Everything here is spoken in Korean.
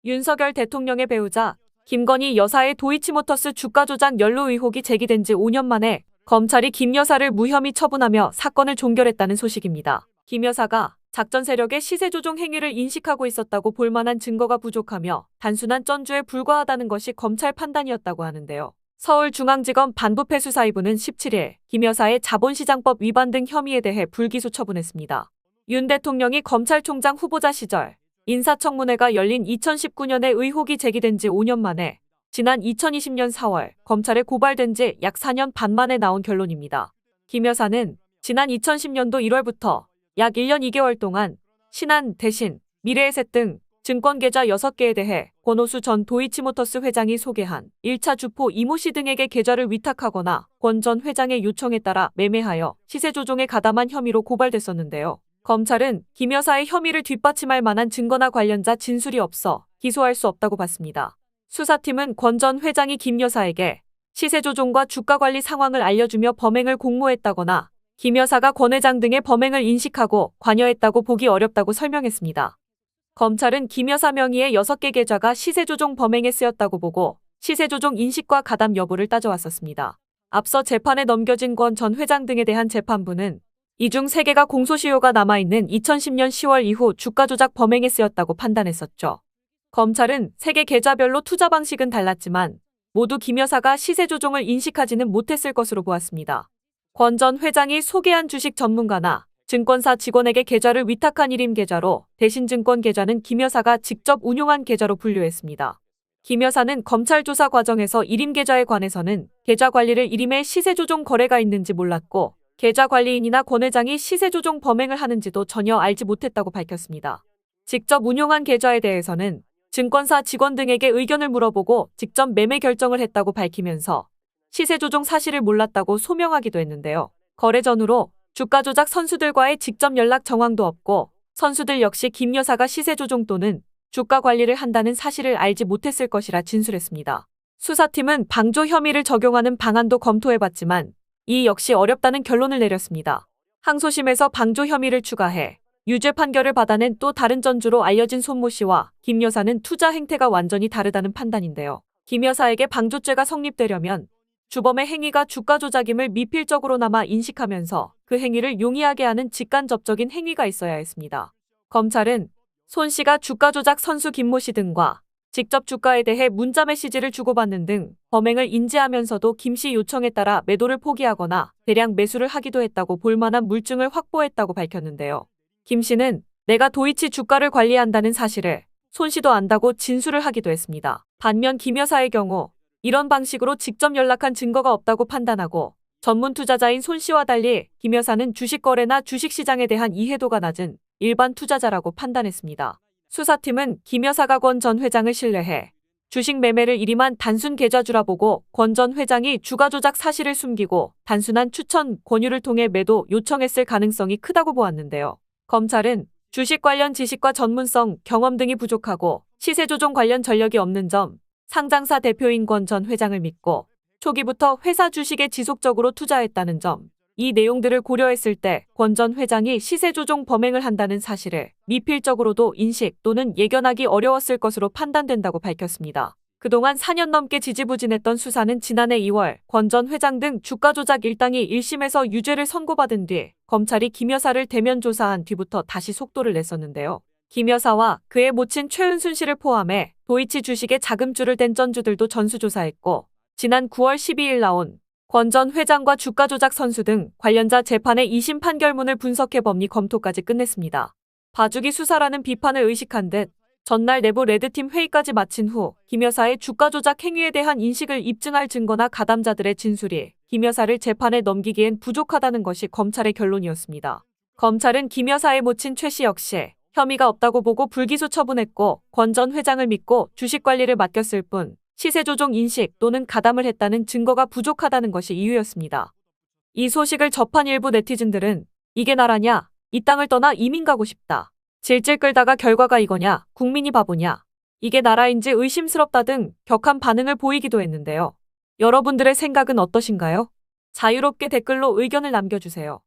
윤석열 대통령의 배우자 김건희 여사의 도이치모터스 주가 조작 연루 의혹이 제기된 지 5년 만에 검찰이 김 여사를 무혐의 처분하며 사건을 종결했다는 소식입니다. 김 여사가 작전 세력의 시세 조종 행위를 인식하고 있었다고 볼 만한 증거가 부족하며 단순한 전주에 불과하다는 것이 검찰 판단이었다고 하는데요. 서울중앙지검 반부패수사이부는 17일 김 여사의 자본시장법 위반 등 혐의에 대해 불기소 처분했습니다. 윤 대통령이 검찰총장 후보자 시절 인사청문회가 열린 2019년에 의혹이 제기된 지 5년 만에 지난 2020년 4월 검찰에 고발된 지 약 4년 반 만에 나온 결론입니다. 김 여사는 지난 2010년도 1월부터 약 1년 2개월 동안 신한, 대신, 미래에셋 등 증권계좌 6개에 대해 권오수 전 도이치모터스 회장이 소개한 1차 주포 이모 씨 등에게 계좌를 위탁하거나 권 전 회장의 요청에 따라 매매하여 시세 조종에 가담한 혐의로 고발됐었는데요. 검찰은 김 여사의 혐의를 뒷받침할 만한 증거나 관련자 진술이 없어 기소할 수 없다고 봤습니다. 수사팀은 권 전 회장이 김 여사에게 시세 조종과 주가 관리 상황을 알려주며 범행을 공모했다거나 김 여사가 권 회장 등의 범행을 인식하고 관여했다고 보기 어렵다고 설명했습니다. 검찰은 김 여사 명의의 6개 계좌가 시세 조종 범행에 쓰였다고 보고 시세 조종 인식과 가담 여부를 따져왔었습니다. 앞서 재판에 넘겨진 권 전 회장 등에 대한 재판부는 이 중 3개가 공소시효가 남아있는 2010년 10월 이후 주가 조작 범행에 쓰였다고 판단했었죠. 검찰은 3개 계좌별로 투자 방식은 달랐지만 모두 김 여사가 시세 조종을 인식하지는 못했을 것으로 보았습니다. 권 전 회장이 소개한 주식 전문가나 증권사 직원에게 계좌를 위탁한 일임 계좌로 대신증권 계좌는 김 여사가 직접 운용한 계좌로 분류했습니다. 김 여사는 검찰 조사 과정에서 일임 계좌에 관해서는 계좌 관리를 일임에 시세 조종 거래가 있는지 몰랐고 계좌 관리인이나 권 회장이 시세 조종 범행을 하는지도 전혀 알지 못했다고 밝혔습니다. 직접 운용한 계좌에 대해서는 증권사 직원 등에게 의견을 물어보고 직접 매매 결정을 했다고 밝히면서 시세 조종 사실을 몰랐다고 소명하기도 했는데요. 거래 전후로 주가 조작 선수들과의 직접 연락 정황도 없고 선수들 역시 김 여사가 시세 조종 또는 주가 관리를 한다는 사실을 알지 못했을 것이라 진술했습니다. 수사팀은 방조 혐의를 적용하는 방안도 검토해봤지만 이 역시 어렵다는 결론을 내렸습니다. 항소심에서 방조 혐의를 추가해 유죄 판결을 받아낸 또 다른 전주로 알려진 손모 씨와 김 여사는 투자 행태가 완전히 다르다는 판단인데요. 김 여사에게 방조죄가 성립되려면 주범의 행위가 주가 조작임을 미필적으로나마 인식하면서 그 행위를 용이하게 하는 직간접적인 행위가 있어야 했습니다. 검찰은 손 씨가 주가 조작 선수 김모 씨 등과 직접 주가에 대해 문자 메시지를 주고받는 등 범행을 인지하면서도 김 씨 요청에 따라 매도를 포기하거나 대량 매수를 하기도 했다고 볼 만한 물증을 확보했다고 밝혔는데요. 김 씨는 내가 도이치 주가를 관리한다는 사실을 손 씨도 안다고 진술을 하기도 했습니다. 반면 김 여사의 경우 이런 방식으로 직접 연락한 증거가 없다고 판단하고 전문 투자자인 손 씨와 달리 김 여사는 주식 거래나 주식 시장에 대한 이해도가 낮은 일반 투자자라고 판단했습니다. 수사팀은 김 여사가 권 전 회장을 신뢰해 주식 매매를 일임한 단순 계좌주라 보고 권 전 회장이 주가 조작 사실을 숨기고 단순한 추천, 권유를 통해 매도 요청했을 가능성이 크다고 보았는데요. 검찰은 주식 관련 지식과 전문성, 경험 등이 부족하고 시세 조종 관련 전력이 없는 점, 상장사 대표인 권 전 회장을 믿고 초기부터 회사 주식에 지속적으로 투자했다는 점, 이 내용들을 고려했을 때 권 전 회장이 시세 조종 범행을 한다는 사실을 미필적으로도 인식 또는 예견하기 어려웠을 것으로 판단된다고 밝혔습니다. 그동안 4년 넘게 지지부진했던 수사는 지난해 2월 권 전 회장 등 주가 조작 일당이 1심에서 유죄를 선고받은 뒤 검찰이 김 여사를 대면 조사한 뒤부터 다시 속도를 냈었는데요. 김 여사와 그의 모친 최은순 씨를 포함해 도이치 주식에 자금줄을 댄 전주들도 전수조사했고 지난 9월 12일 나온 권 전 회장과 주가 조작 선수 등 관련자 재판의 2심 판결문을 분석해 법리 검토까지 끝냈습니다. 봐주기 수사라는 비판을 의식한 듯 전날 내부 레드팀 회의까지 마친 후 김 여사의 주가 조작 행위에 대한 인식을 입증할 증거나 가담자들의 진술이 김 여사를 재판에 넘기기엔 부족하다는 것이 검찰의 결론이었습니다. 검찰은 김 여사의 모친 최 씨 역시 혐의가 없다고 보고 불기소 처분했고 권 전 회장을 믿고 주식 관리를 맡겼을 뿐 시세 조종 인식 또는 가담을 했다는 증거가 부족하다는 것이 이유였습니다. 이 소식을 접한 일부 네티즌들은 이게 나라냐? 이 땅을 떠나 이민 가고 싶다. 질질 끌다가 결과가 이거냐? 국민이 바보냐? 이게 나라인지 의심스럽다 등 격한 반응을 보이기도 했는데요. 여러분들의 생각은 어떠신가요? 자유롭게 댓글로 의견을 남겨주세요.